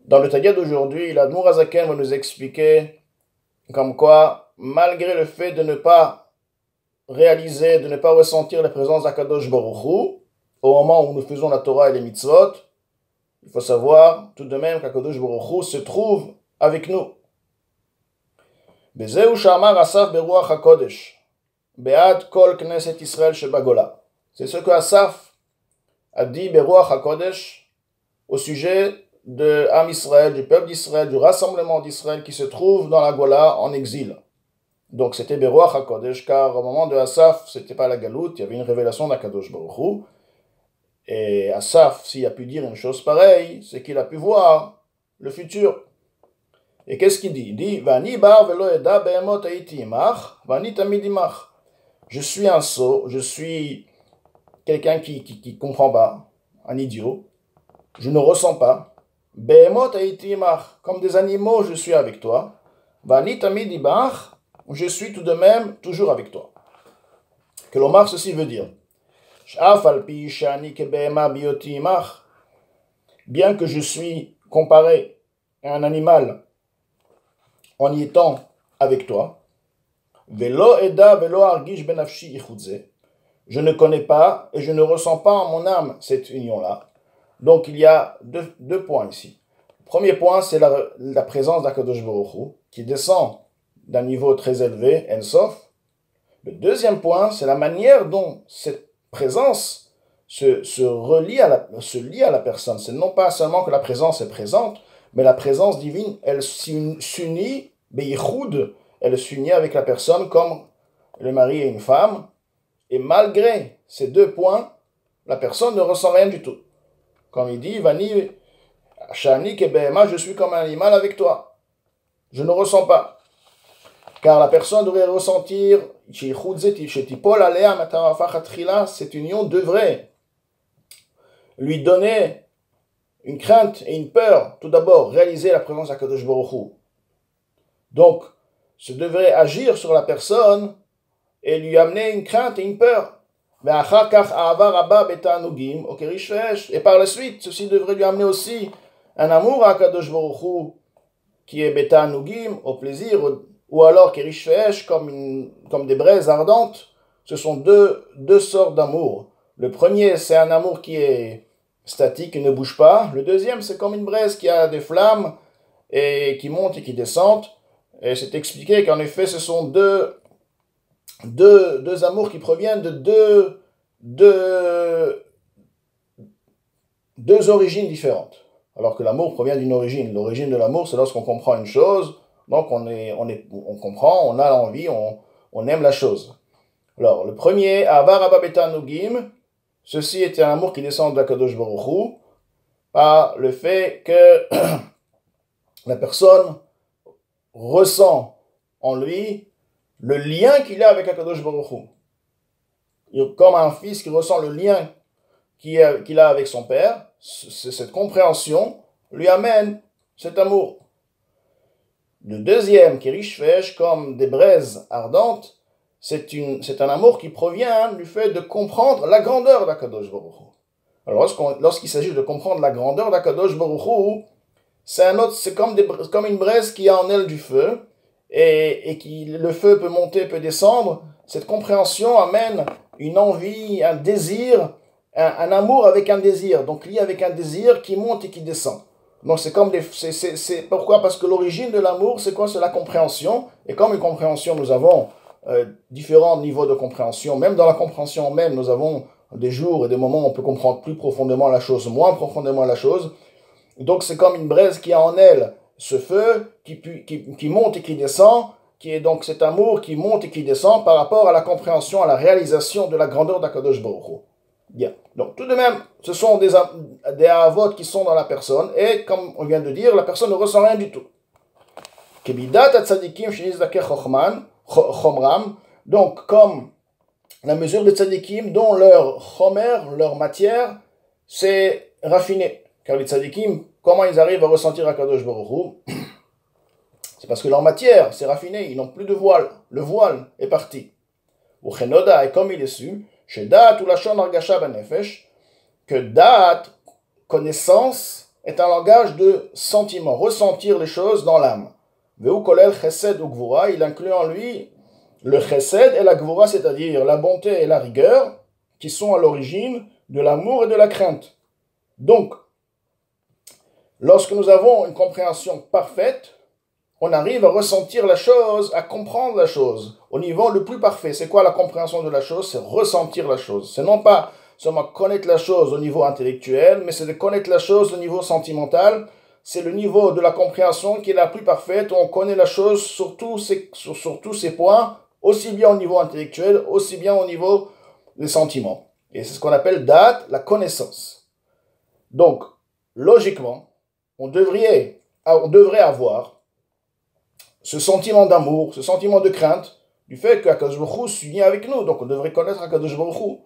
Dans le Tadia d'aujourd'hui, l'Admour Azaken va nous expliquer comme quoi, malgré le fait de ne pas réaliser, de ne pas ressentir la présence d'Akadosh Baruch Hu, au moment où nous faisons la Torah et les mitzvot, il faut savoir tout de même qu'Akadosh Baruch Hu se trouve avec nous. Bezeu Shamar Asaf Beruach HaKodesh, Be'ad Kol Knesset Israël Shebagola. C'est ce que Asaf a dit Beruach HaKodesh au sujet de Am Israël, du peuple d'Israël, du rassemblement d'Israël qui se trouve dans la Gola en exil. Donc c'était Beruach HaKodesh, car au moment de Asaf, c'était pas la galoute, il y avait une révélation d'Akadosh Baruch Hu. Et Asaf, s'il a pu dire une chose pareille, c'est qu'il a pu voir le futur. Et qu'est-ce qu'il dit? Il dit Vani bar velo eda behemot haiti imach, vani tamid imach. Je suis un sot, je suis quelqu'un qui comprend pas, un idiot. Je ne ressens pas. Behemot haiti imach, comme des animaux, je suis avec toi. Vani tamid imach, je suis tout de même toujours avec toi. Que l'Omar, ceci veut dire bien que je suis comparé à un animal en y étant avec toi, je ne connais pas et je ne ressens pas en mon âme cette union-là. Donc il y a deux points ici. Le premier point, c'est la présence d'Akadosh Baruch Hu, qui descend d'un niveau très élevé, En Sof. Le deuxième point, c'est la manière dont cette présence se lie à la personne. C'est non pas seulement que la présence est présente, mais la présence divine, elle s'unit, Beichoud, elle s'unit avec la personne comme le mari et une femme. Et malgré ces deux points, la personne ne ressent rien du tout. Comme il dit, Vani, Shani Kebehema, je suis comme un animal avec toi. Je ne ressens pas. Car la personne devrait ressentir, cette union devrait lui donner une crainte et une peur. Tout d'abord, réaliser la présence d'Akadosh Baruch Hu. Donc, ce devrait agir sur la personne et lui amener une crainte et une peur. Et par la suite, ceci devrait lui amener aussi un amour à Akadosh Baruch Hu qui est Beta Nugim, au plaisir, ou alors Kerish Feesh, comme des braises ardentes. Ce sont deux sortes d'amour. Le premier, c'est un amour qui est statique, qui ne bouge pas. Le deuxième, c'est comme une braise qui a des flammes et qui montent et qui descendent. Et c'est expliqué qu'en effet, ce sont deux amours qui proviennent de deux origines différentes. Alors que l'amour provient d'une origine. L'origine de l'amour, c'est lorsqu'on comprend une chose. Donc on comprend, on a l'envie, on aime la chose. Alors le premier, Avar Abba Beta Nugim, ceci était un amour qui descend d'Akadosh Baruch Hu, par le fait que la personne ressent en lui le lien qu'il a avec Akadosh Baruch Hu. Comme un fils qui ressent le lien qu'il a avec son père, cette compréhension lui amène cet amour. Le deuxième, Kerish Feesh, comme des braises ardentes, c'est un amour qui provient du fait de comprendre la grandeur d'Akadosh Baruch Hu. Alors lorsqu'il s'agit de comprendre la grandeur d'Akadosh Baruch Hu, c'est comme une braise qui a en elle du feu, et le feu peut monter, peut descendre. Cette compréhension amène une envie, un désir, un amour avec un désir, donc lié avec un désir qui monte et qui descend. Donc c'est comme pourquoi? Parce que l'origine de l'amour, c'est quoi? C'est la compréhension. Et comme une compréhension, nous avons différents niveaux de compréhension. Même dans la compréhension même, nous avons des jours et des moments où on peut comprendre plus profondément la chose, moins profondément la chose. Donc c'est comme une braise qui a en elle ce feu qui monte et qui descend, qui est donc cet amour qui monte et qui descend par rapport à la compréhension, à la réalisation de la grandeur d'Akadosh Baruch Hu. Bien. Donc tout de même, ce sont des avot qui sont dans la personne, et comme on vient de dire, la personne ne ressent rien du tout. Donc comme la mesure des tzadikim dont leur chomer, leur matière, c'est raffiné. Car les tzadikim, comment ils arrivent à ressentir Akadosh Baruch Hu? C'est parce que leur matière, c'est raffiné, ils n'ont plus de voile. Le voile est parti. Et comme il est su, chez Dat ou la Shon Argasha Banefesh, que Dat, connaissance, est un langage de sentiment, ressentir les choses dans l'âme. Veu kolel chesed ou gvura, il inclut en lui le chesed et la gvura, c'est-à-dire la bonté et la rigueur, qui sont à l'origine de l'amour et de la crainte. Donc, lorsque nous avons une compréhension parfaite, on arrive à ressentir la chose, à comprendre la chose au niveau le plus parfait. C'est quoi la compréhension de la chose? C'est ressentir la chose. C'est non pas seulement connaître la chose au niveau intellectuel, mais c'est de connaître la chose au niveau sentimental. C'est le niveau de la compréhension qui est la plus parfaite, où on connaît la chose sur tous ces points, aussi bien au niveau intellectuel, aussi bien au niveau des sentiments. Et c'est ce qu'on appelle date, la connaissance. Donc, logiquement, on devrait avoir ce sentiment d'amour, ce sentiment de crainte, du fait qu'Akadosh Baruch Hu s'unit avec nous. Donc on devrait connaître Akadosh Baruch Hu.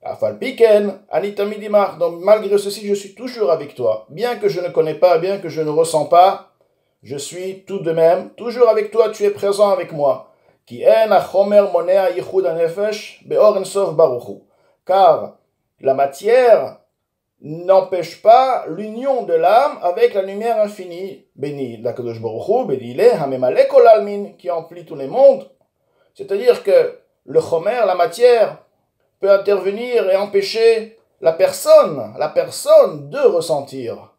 Afal piken, anitamidimar. Donc malgré ceci, je suis toujours avec toi. Bien que je ne connais pas, bien que je ne ressens pas, je suis tout de même toujours avec toi, tu es présent avec moi. Ki en achomer monea yichud hanefesh beor ensof Baruch Hu. Car la matière n'empêche pas l'union de l'âme avec la lumière infinie, béni l'Akadosh Baruch Hu, béni le hamemale kol almin, qui emplit tous les mondes. C'est-à-dire que le chomer, la matière, peut intervenir et empêcher la personne de ressentir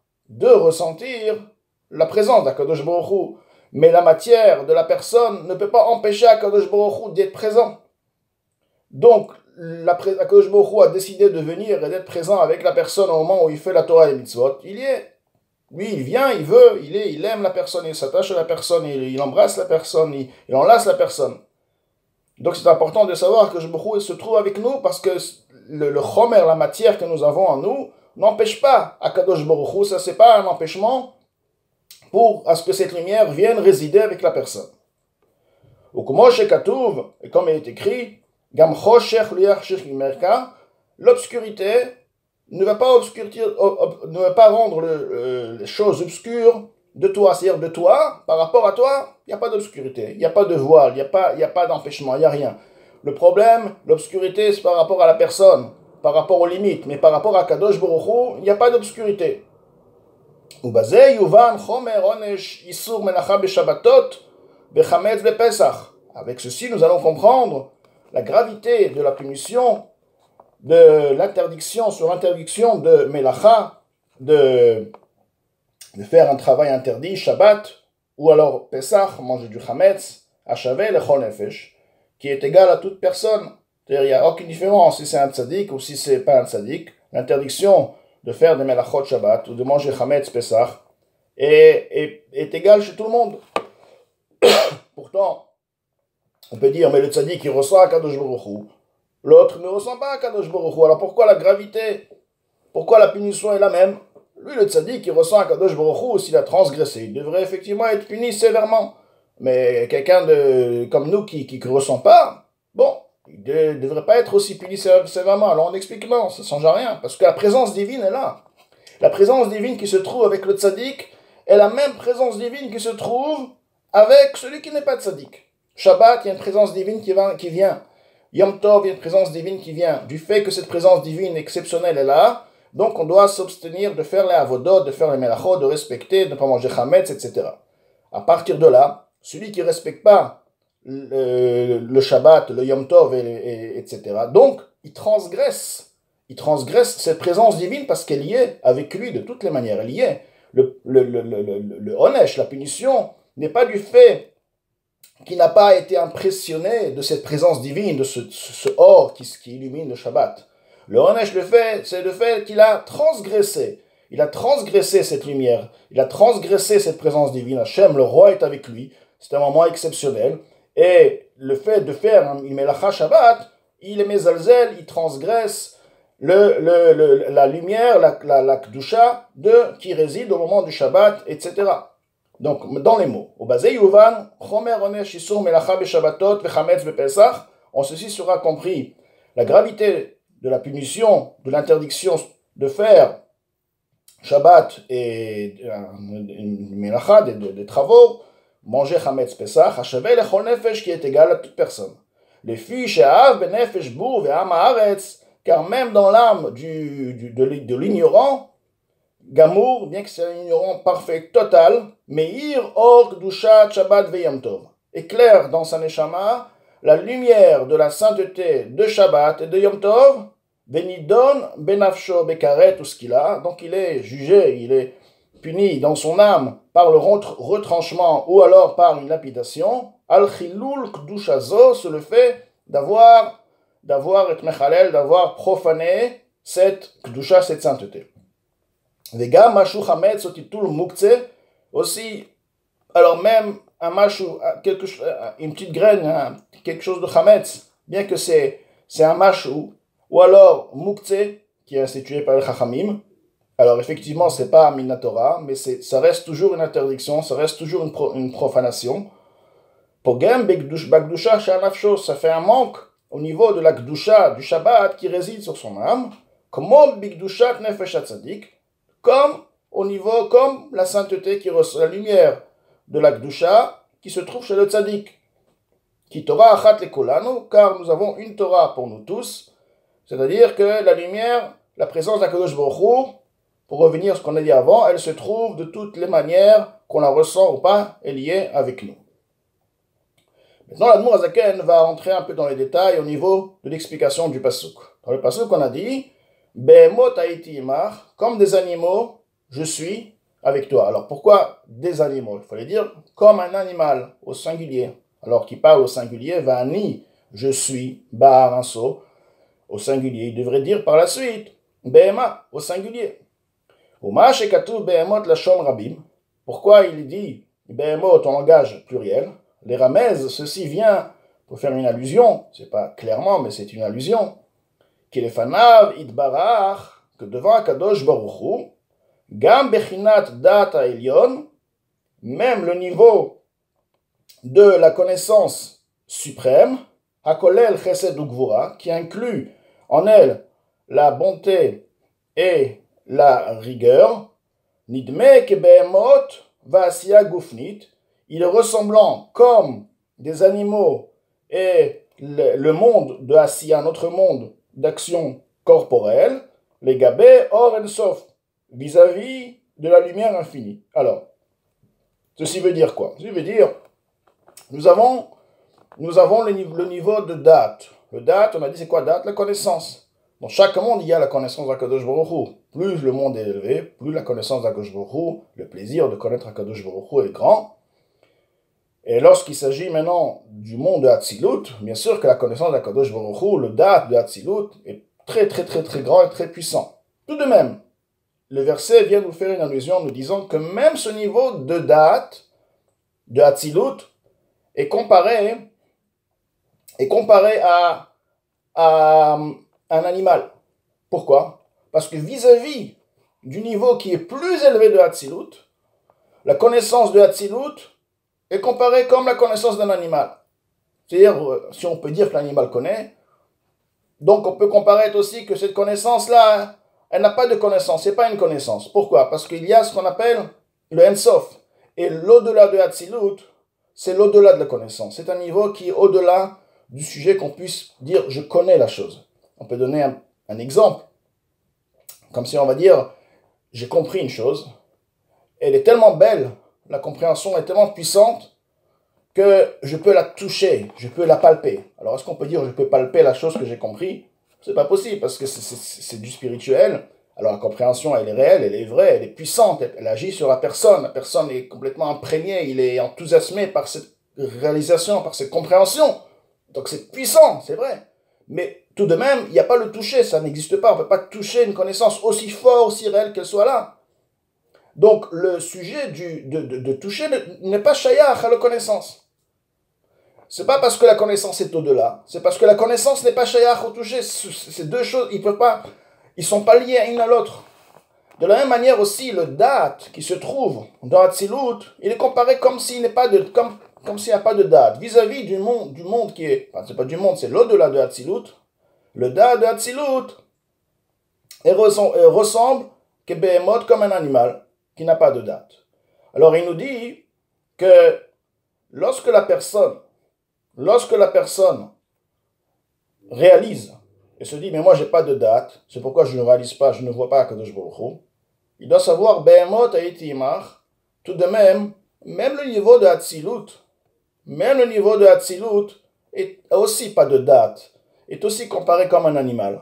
la présence d'Akadosh Baruch Hu. Mais la matière de la personne ne peut pas empêcher Akadosh Baruch Hu d'être présent. Donc, Akadosh Baruch Hu a décidé de venir et d'être présent avec la personne au moment où il fait la Torah et les mitzvot. Il y est. Lui, il vient, il veut, il aime la personne, il s'attache à la personne, il embrasse la personne, il enlace la personne. Donc c'est important de savoir que Akadosh Baruch Hu se trouve avec nous parce que le chomer, la matière que nous avons en nous, n'empêche pas Akadosh Baruch Hu. Ça, c'est pas un empêchement pour à ce que cette lumière vienne résider avec la personne. Ou comme Shekatuv, et comme il est écrit, l'obscurité ne va pas rendre les choses obscures de toi, c'est-à-dire de toi, par rapport à toi, il n'y a pas d'obscurité, il n'y a pas de voile, il n'y a pas d'empêchement, il n'y a rien. Le problème, l'obscurité, c'est par rapport à la personne, par rapport aux limites, mais par rapport à Kadosh Baruch Hu, il n'y a pas d'obscurité. Avec ceci, nous allons comprendre la gravité de la punition, de l'interdiction sur l'interdiction de Melacha, de faire un travail interdit, Shabbat, ou alors Pesach, manger du Chametz, Achavé, le Chol Nefesh, qui est égal à toute personne. C'est-à-dire, il n'y a aucune différence si c'est un tzaddik ou si c'est pas un tzaddik. L'interdiction de faire des Melachot Shabbat ou de manger Chametz, Pesach est égale chez tout le monde. Pourtant, on peut dire, mais le tzaddik, il ressent Akadosh Baruch Hu. L'autre ne ressent pas Akadosh Baruch Hu. Alors pourquoi la gravité? Pourquoi la punition est la même? Lui, le tzaddik, il ressent Akadosh Baruch Hu s'il a transgressé. Il devrait effectivement être puni sévèrement. Mais quelqu'un comme nous qui ne ressent pas, bon, il ne devrait pas être aussi puni sévèrement. Alors on explique non, ça ne change rien. Parce que la présence divine est là. La présence divine qui se trouve avec le tzaddik est la même présence divine qui se trouve avec celui qui n'est pas tzaddik. Shabbat, il y a une présence divine qui vient. Yom Tov, il y a une présence divine qui vient. Du fait que cette présence divine exceptionnelle est là, donc on doit s'abstenir de faire les avodot, de faire les melachot, de respecter, de ne pas manger chametz, etc. À partir de là, celui qui ne respecte pas le Shabbat, le Yom Tov, etc., donc il transgresse cette présence divine parce qu'elle y est avec lui de toutes les manières. Elle y est. Le onesh, la punition, n'est pas du fait qu'il n'a pas été impressionné de cette présence divine, de ce or qui illumine le Shabbat. Le onesh, c'est le fait qu'il a transgressé. Il a transgressé cette lumière. Il a transgressé cette présence divine. Hachem, le roi, est avec lui. C'est un moment exceptionnel. Et le fait de faire une melacha Shabbat, il est mezalzel, il transgresse la lumière, la kedusha qui réside au moment du Shabbat, etc. Donc, dans les mots, au basé yuvan, chomer onesh isur melacha beshabbatot vechametz bepesach, en ceci sera compris la gravité de la punition, de l'interdiction de faire Shabbat et melacha, des travaux, manger chametz pesach, hachavé le chol nefesh, qui est égal à toute personne. Les filles she'av benefesh bou ve'am haaretz, car même dans l'âme de l'ignorant, Gamour, bien que c'est un ignorant parfait, total, Meir, Or, Kedushat, Shabbat, Veyom Tov. Éclaire dans sa neshama la lumière de la sainteté de Shabbat et de Yom Tov, Benidon, Benafsho, Bekaret, tout ce qu'il a. Donc il est jugé, il est puni dans son âme par le retranchement ou alors par une lapidation. Al-Chilul, Kedushazo, c'est le fait d'avoir et mechalel, d'avoir profané cette Kedusha, cette sainteté. Vega, Mashu, Hametz, Sotitul, Muktzeh, aussi, alors même un mashou, une petite graine, quelque chose de Hametz, bien que c'est un mashou, ou alors Muktzeh, qui est institué par le Chachamim. Alors effectivement, c'est pas Minatora, mais ça reste toujours une interdiction, ça reste toujours une profanation. Pogem, Bagdusha, Shanafsho, ça fait un manque au niveau de la Gdusha, du Shabbat, qui réside sur son âme, comme Bigdushat Nefesh Tzadik, comme la sainteté qui reçoit la lumière de la Gdusha qui se trouve chez le Tzadik. Qui Torah Achat Lekolanu, car nous avons une Torah pour nous tous, c'est-à-dire que la lumière, la présence d'Akadosh Baruch Hu, pour revenir à ce qu'on a dit avant, elle se trouve de toutes les manières, qu'on la ressent ou pas, est liée avec nous. Maintenant, l'Admour Azaken va rentrer un peu dans les détails au niveau de l'explication du Pasuk. Dans le Pasuk, on a dit Behemot haïti imach, comme des animaux, je suis avec toi. Alors pourquoi des animaux? Il fallait dire comme un animal au singulier. Alors qui parle au singulier, Vani, je suis, Bar, un saut, au singulier. Il devrait dire par la suite Behema, au singulier. Uma shekatu Behemot lashon rabim. Pourquoi il dit Behemot en langage pluriel? Les ramèzes, ceci vient pour faire une allusion, c'est pas clairement, mais c'est une allusion. Kilefanav idbarach, que devant Kadosh Baruch Hu, gam bechinat data elyon, même le niveau de la connaissance suprême, hakolel chesed ugvura, qui inclut en elle la bonté et la rigueur, nidme kebehemot va'asiya gufnit, il est ressemblant comme des animaux et le monde de Asiya, notre monde d'action corporelle, les gabé or en sof, vis-à-vis de la lumière infinie. Alors, ceci veut dire quoi? Ceci veut dire, nous avons le niveau de date. Le date, on a dit c'est quoi date? La connaissance. Dans chaque monde, il y a la connaissance d'Akadosh Baruch Hu. Plus le monde est élevé, plus la connaissance d'Akadosh Baruch Hu, le plaisir de connaître Akadosh Baruch Hu est grand. Et lorsqu'il s'agit maintenant du monde de Hatzilut, bien sûr que la connaissance d'Akadosh Baruch Hu, le date de Hatzilut, est très très très très grand et très puissant. Tout de même, le verset vient nous faire une allusion en nous disant que même ce niveau de date de Hatzilut est comparé à un animal. Pourquoi? Parce que vis-à-vis du niveau qui est plus élevé de Hatzilut, la connaissance de Hatzilut est comparée comme la connaissance d'un animal. C'est-à-dire, si on peut dire que l'animal connaît, donc on peut comparer aussi que cette connaissance-là, elle n'a pas de connaissance, c'est pas une connaissance. Pourquoi? Parce qu'il y a ce qu'on appelle le Ensof. Et l'au-delà de Hatzilut, c'est l'au-delà de la connaissance. C'est un niveau qui est au-delà du sujet qu'on puisse dire je connais la chose. On peut donner un exemple. Comme si on va dire j'ai compris une chose, elle est tellement belle, la compréhension est tellement puissante que je peux la toucher, je peux la palper. Alors est-ce qu'on peut dire je peux palper la chose que j'ai compris? C'est pas possible parce que c'est du spirituel. Alors la compréhension elle est réelle, elle est vraie, elle est puissante, elle agit sur la personne est complètement imprégnée, il est enthousiasmé par cette réalisation, par cette compréhension. Donc c'est puissant, c'est vrai. Mais tout de même, il n'y a pas le toucher, ça n'existe pas. On ne peut pas toucher une connaissance aussi forte, aussi réelle qu'elle soit là. Donc le sujet de toucher n'est pas shayach à la connaissance. C'est pas parce que la connaissance est au-delà, c'est parce que la connaissance n'est pas shayach au toucher. Ces deux choses, ils sont pas liés l'une à l'autre. De la même manière aussi, le date qui se trouve dans Hatzilut, il est comparé comme s'il n'y a pas de date. Vis-à-vis du monde qui est, enfin, c'est pas du monde, c'est l'au-delà de Hatzilut. Le date de Hatzilut ressemble que Behemot comme un animal qui n'a pas de date. Alors il nous dit que lorsque la personne réalise et se dit mais moi j'ai pas de date, c'est pourquoi je ne réalise pas, je ne vois pas Akadosh Baruch Hu, il doit savoir Behemot et Itimach, tout de même le niveau de Hatzilut, même le niveau de Hatzilut est aussi pas de date, est aussi comparé comme un animal.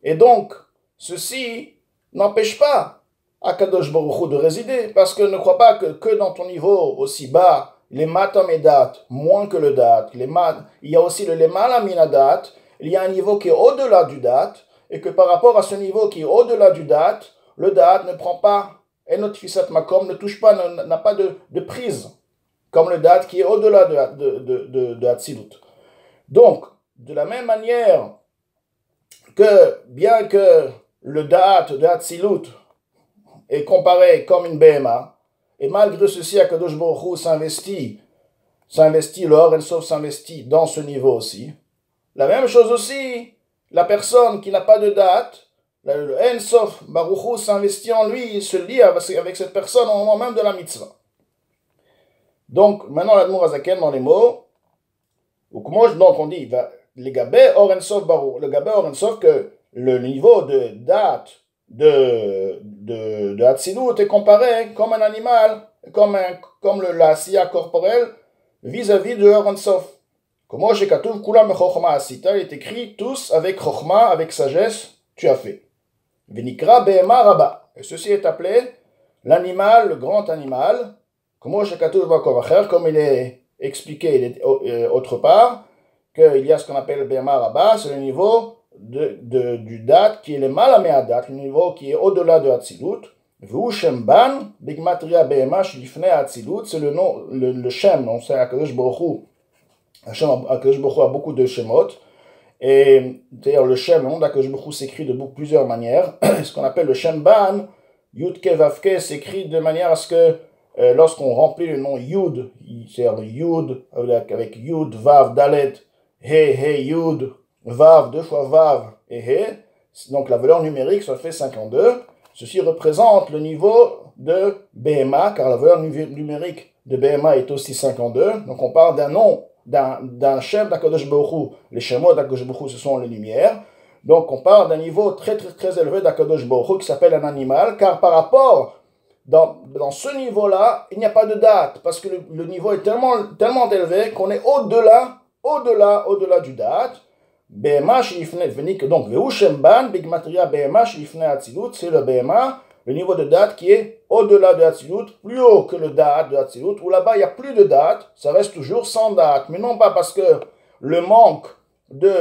Et donc, ceci n'empêche pas Akadosh Baruch Hu de résider, parce que ne crois pas que dans ton niveau aussi bas, les matam et date, moins que le date, il y a aussi le lemala min date, il y a un niveau qui est au-delà du date, et que par rapport à ce niveau qui est au-delà du date, le date ne prend pas, et notre fissat makom ne touche pas, n'a pas de prise, comme le date qui est au-delà de Hatzilut. Donc, de la même manière que, bien que le date de Hatzilut est comparé comme une BMA, et malgré ceci, Akadosh Baruch Hu s'investit, le Or El Sof s'investit dans ce niveau aussi. La même chose aussi, la personne qui n'a pas de date, le En Sof Baruch Hu s'investit en lui, il se lie avec cette personne au moment même de la mitzvah. Donc, maintenant, l'Admour Azaken dans les mots, donc on dit, le Gabé Or En Sof Baruch, le Gabé Or En Sof, que le niveau de date de Hatzilut est comparé comme un animal, comme la siya corporelle vis-à-vis de Or En Sof. Comment chez Katuv Kulam Chochma Asita, il est écrit tous avec Chochma, avec sagesse, tu as fait. Venikra Behema Rabba. Et ceci est appelé l'animal, le grand animal. Comment chez Katuv Bakovacher, comme il est expliqué autre part, qu'il y a ce qu'on appelle Behema Rabba, c'est le niveau du date qui est le malamea date, le niveau qui est au-delà de Hatzilut. Vu Shemban, Bigmatria Behema Shlifne Hatzilut, c'est le nom, le Shem, on sait Akadosh Baruch Hu. Akadosh Baruch Hu a beaucoup de Shemot. Et d'ailleurs, le Shem, le nom d'Akadosh Baruch Hu s'écrit de plusieurs manières. Ce qu'on appelle le Shemban, Yudke Vavke, s'écrit de manière à ce que lorsqu'on remplit le nom Yud, c'est-à-dire le Yud, avec Yud, Vav, Dalet, He, Yud, Vav, 2 fois Vav et He, donc la valeur numérique, ça fait 52. Ceci représente le niveau de BMA, car la valeur numérique de BMA est aussi 52. Donc on parle d'un nom, d'un Shem d'Akadosh Baruch Hu. Les Shemot d'Akadosh Baruch Hu, ce sont les lumières. Donc on parle d'un niveau très très très élevé d'Akadosh Baruch Hu qui s'appelle un animal, car par rapport dans ce niveau-là, il n'y a pas de date, parce que le niveau est tellement élevé qu'on est au-delà du date. BMA Shlifne Venik, donc Vehushemban, Big Matria BMA Shlifne Hatzilut, c'est le BMA, le niveau de date qui est au-delà de Hatzilut, plus haut que le date de Hatzilut, où là-bas il n'y a plus de date, ça reste toujours sans date, mais non pas parce que le manque du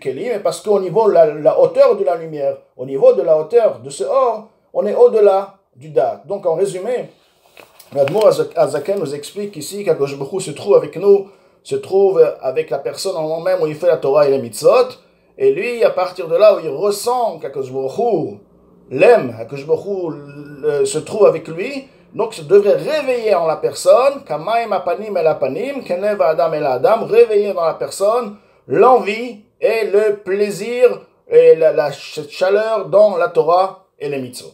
Kéli, mais parce qu'au niveau de la hauteur de la lumière, au niveau de la hauteur de ce or, on est au-delà du date. Donc en résumé, l'Admour Azaken nous explique ici qu'Akadosh Baruch Hu se trouve avec la personne en moment même où il fait la Torah et les mitzvot, et lui, à partir de là où il ressent qu'Akadosh Baruch Hu l'aime, qu'Akadosh Baruch Hu se trouve avec lui, donc ça devrait réveiller en la personne, Kamaim apanim el apanim, Kenev adam el adam, réveiller dans la personne l'envie et le plaisir et la chaleur dans la Torah et les mitzvot.